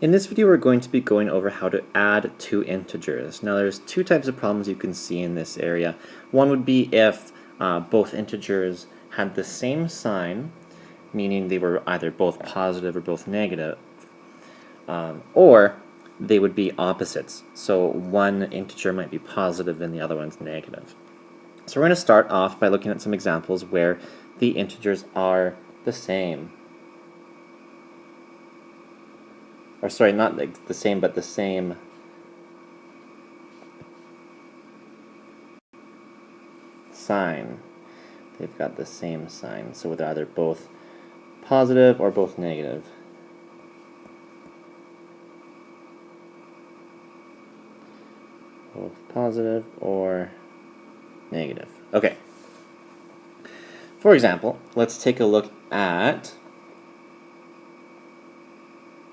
In this video, we're going to be going over how to add two integers. Now, there's two types of problems you can see in this area. One would be if both integers had the same sign, meaning they were either both positive or both negative, or they would be opposites. So one integer might be positive and the other one's negative. So we're going to start off by looking at some examples where the integers are the same. Or sorry, not the same, but the same sign. They've got the same sign, so they're either both positive or both negative. Both positive or negative. Okay. For example, let's take a look at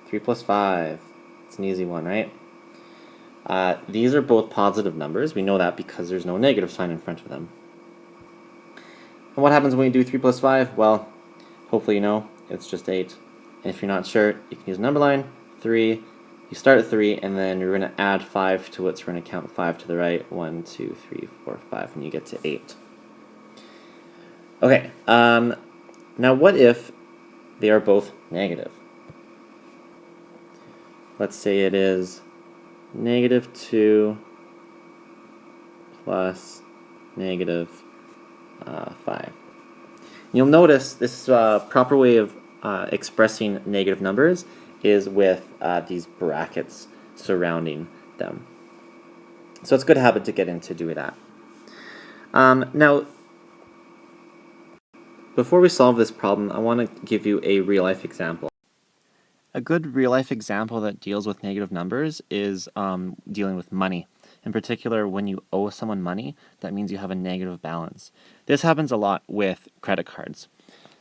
3 plus 5. It's an easy one, right? These are both positive numbers. We know that because there's no negative sign in front of them. And what happens when we do 3 plus 5? Well, hopefully you know, it's just 8. And if you're not sure, you can use a number line, 3. You start at 3, and then you're going to add 5 to it, so we're going to count 5 to the right. 1, 2, 3, 4, 5, and you get to 8. Okay, now what if they are both negative? Let's say it is negative 2 plus negative 5. You'll notice this proper way of expressing negative numbers is with these brackets surrounding them. So it's a good habit to get into doing that. Now, before we solve this problem, I want to give you a real-life example. A good real-life example that deals with negative numbers is dealing with money. In particular, when you owe someone money, that means you have a negative balance. This happens a lot with credit cards.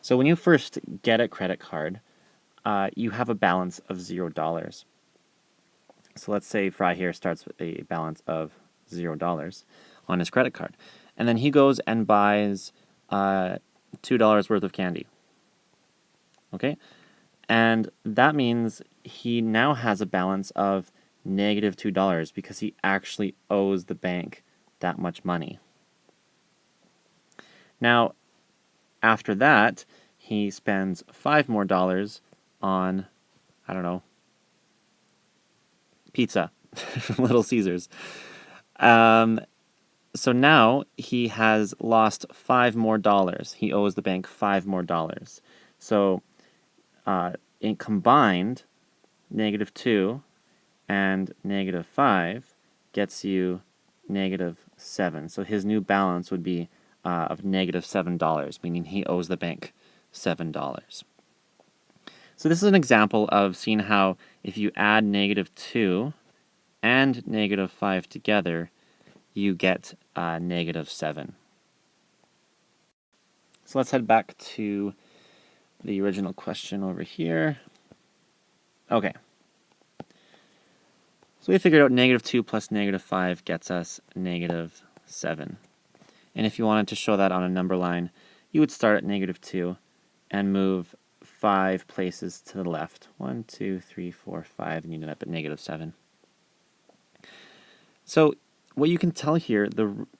So when you first get a credit card, you have a balance of $0. So let's say Fry here starts with a balance of $0 on his credit card. And then he goes and buys $2 worth of candy. Okay? And that means he now has a balance of negative $2 because he actually owes the bank that much money. Now, after that, he spends $5 more on, I don't know, pizza from Little Caesars. So now he has lost $5 more. He owes the bank $5 more. So in combined, negative 2 and negative 5 gets you negative 7. So his new balance would be of negative $7, meaning he owes the bank $7. So this is an example of seeing how if you add negative 2 and negative 5 together, you get negative 7. So let's head back to the original question over here. Okay. So we figured out negative 2 plus negative 5 gets us negative 7. And if you wanted to show that on a number line, you would start at negative 2 and move 5 places to the left. 1, 2, 3, 4, 5, and you end up at negative 7. So what you can tell here,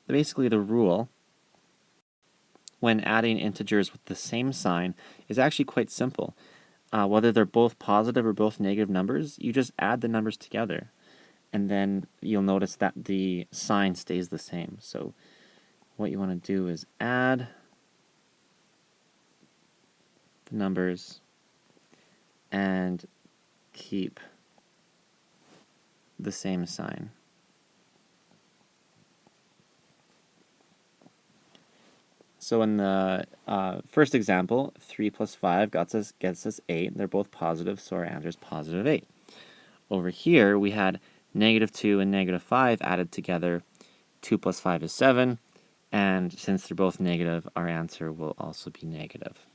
basically the rule when adding integers with the same sign is actually quite simple. Whether they're both positive or both negative numbers, you just add the numbers together. And then you'll notice that the sign stays the same. So what you want to do is add the numbers and keep the same sign. So in the first example, 3 plus 5 gets us 8. They're both positive, so our answer is positive 8. Over here, we had negative 2 and negative 5 added together. 2 plus 5 is 7. And since they're both negative, our answer will also be negative.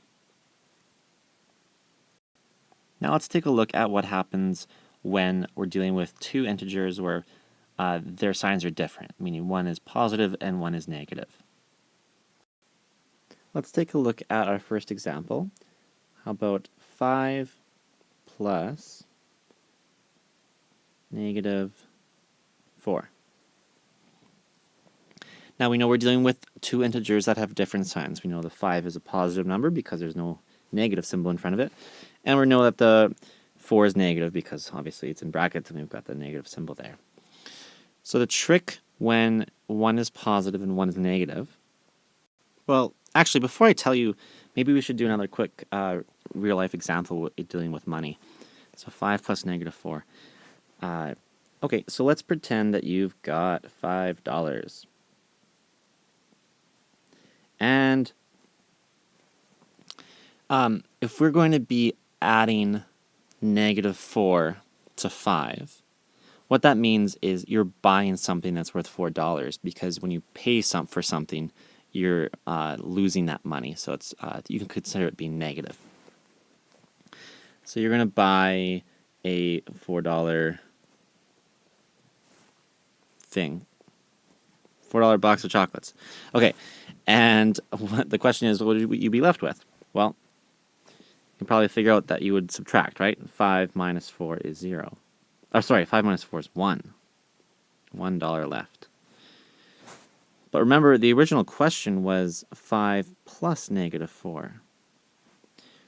Now let's take a look at what happens when we're dealing with two integers where their signs are different, meaning one is positive and one is negative. Let's take a look at our first example. How about 5 plus negative 4. Now we know we're dealing with two integers that have different signs. We know the 5 is a positive number because there's no negative symbol in front of it. And we know that the 4 is negative because obviously it's in brackets and we've got the negative symbol there. So the trick when one is positive and one is negative, well, actually, before I tell you, maybe we should do another quick real-life example dealing with money. So 5 plus negative 4. Okay, so let's pretend that you've got $5. And if we're going to be adding negative 4 to 5, what that means is you're buying something that's worth $4 because when you pay for something, you're losing that money. So it's you can consider it being negative. So you're going to buy a $4 thing. $4 box of chocolates. Okay, and the question is, what would you be left with? Well, you can probably figure out that you would subtract, right? 5 minus 4 is 0. Oh, sorry, 5 minus 4 is 1. $1 left. But remember, the original question was 5 plus negative 4.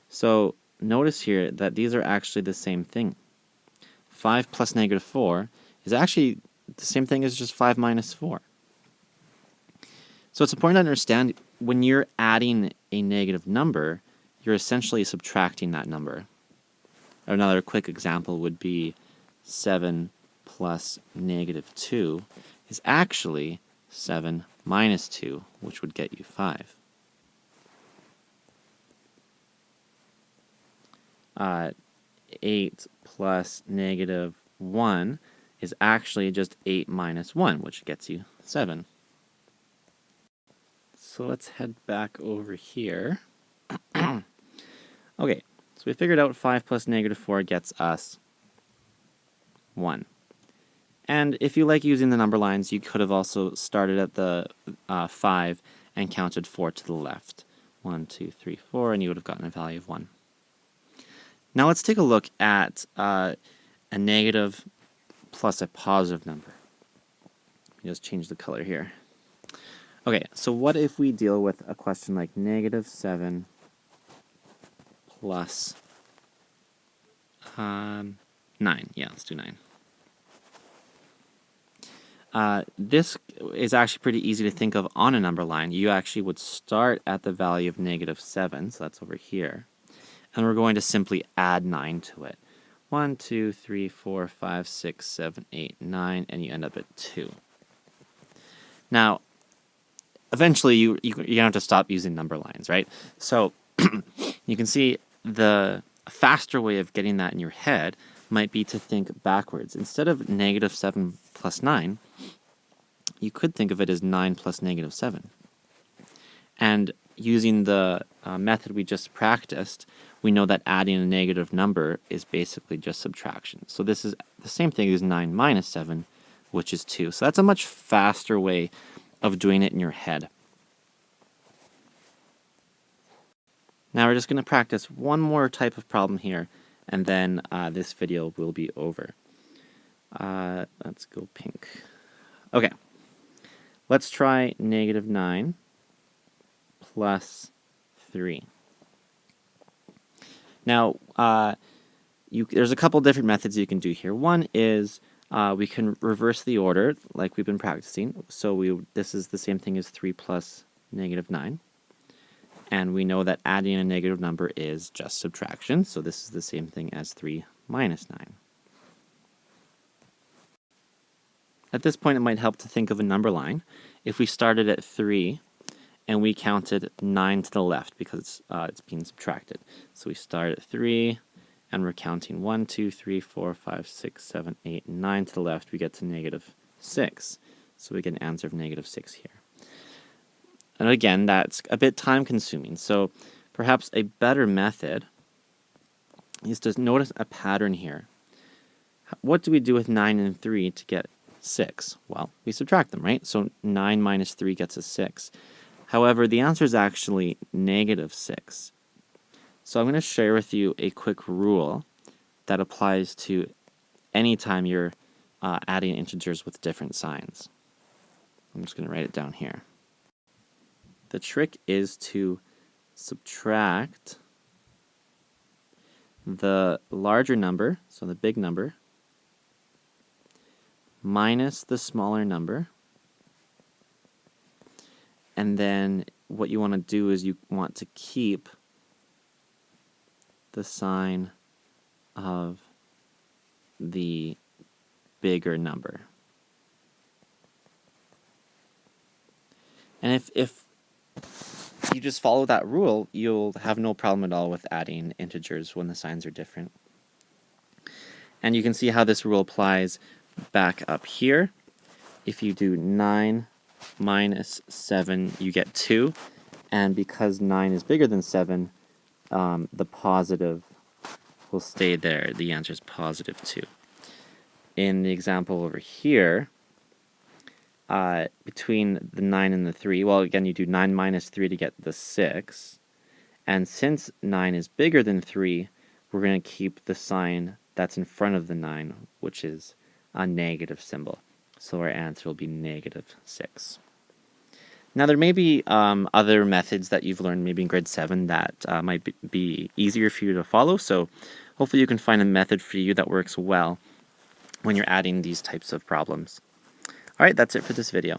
So notice here that these are actually the same thing. 5 plus negative 4 is actually the same thing as just 5 minus 4. So it's important to understand when you're adding a negative number, you're essentially subtracting that number. Another quick example would be 7 plus negative 2 is actually 7 minus 2, which would get you 5. 8 plus negative 1 is actually just 8 minus 1, which gets you 7. So let's head back over here. Okay, so we figured out 5 plus negative 4 gets us 1. And if you like using the number lines, you could have also started at the 5 and counted 4 to the left. 1, 2, 3, 4, and you would have gotten a value of 1. Now let's take a look at a negative plus a positive number. Let me just change the color here. Okay, so what if we deal with a question like negative 7 plus 9? Yeah, let's do 9. This is actually pretty easy to think of on a number line. You actually would start at the value of negative 7, so that's over here. And we're going to simply add 9 to it. 1, 2, 3, 4, 5, 6, 7, 8, 9, and you end up at 2. Now, eventually you have to stop using number lines, right? So you can see the faster way of getting that in your head might be to think backwards. Instead of negative 7 plus 9, you could think of it as 9 plus negative 7. And using the method we just practiced, we know that adding a negative number is basically just subtraction. So this is the same thing as 9 minus 7, which is 2. So that's a much faster way of doing it in your head. Now we're just going to practice one more type of problem here, and then this video will be over. Let's go pink. Okay, let's try negative 9 plus 3. Now, there's a couple different methods you can do here. One is we can reverse the order like we've been practicing. So this is the same thing as 3 plus negative 9. And we know that adding a negative number is just subtraction. So this is the same thing as 3 minus 9. At this point, it might help to think of a number line. If we started at 3 and we counted 9 to the left because it's being subtracted. So we start at 3 and we're counting 1, 2, 3, 4, 5, 6, 7, 8, 9 to the left. We get to negative 6. So we get an answer of negative 6 here. And again, that's a bit time consuming. So perhaps a better method is to notice a pattern here. What do we do with 9 and 3 to get 6? Well, we subtract them, right? So 9 minus 3 gets us 6. However, the answer is actually negative 6. So I'm going to share with you a quick rule that applies to any time you're adding integers with different signs. I'm just going to write it down here. The trick is to subtract the larger number, so the big number, minus the smaller number. And then what you want to do is you want to keep the sign of the bigger number. And if you just follow that rule, you'll have no problem at all with adding integers when the signs are different. And you can see how this rule applies back up here. If you do 9 minus 7, you get 2. And because 9 is bigger than 7, the positive will stay there. The answer is positive 2. In the example over here, between the 9 and the 3, well, again, you do 9 minus 3 to get the 6. And since 9 is bigger than 3, we're going to keep the sign that's in front of the 9, which is a negative symbol. So our answer will be negative 6. Now, there may be other methods that you've learned maybe in grade 7 that might be easier for you to follow. So hopefully you can find a method for you that works well when you're adding these types of problems. All right, that's it for this video.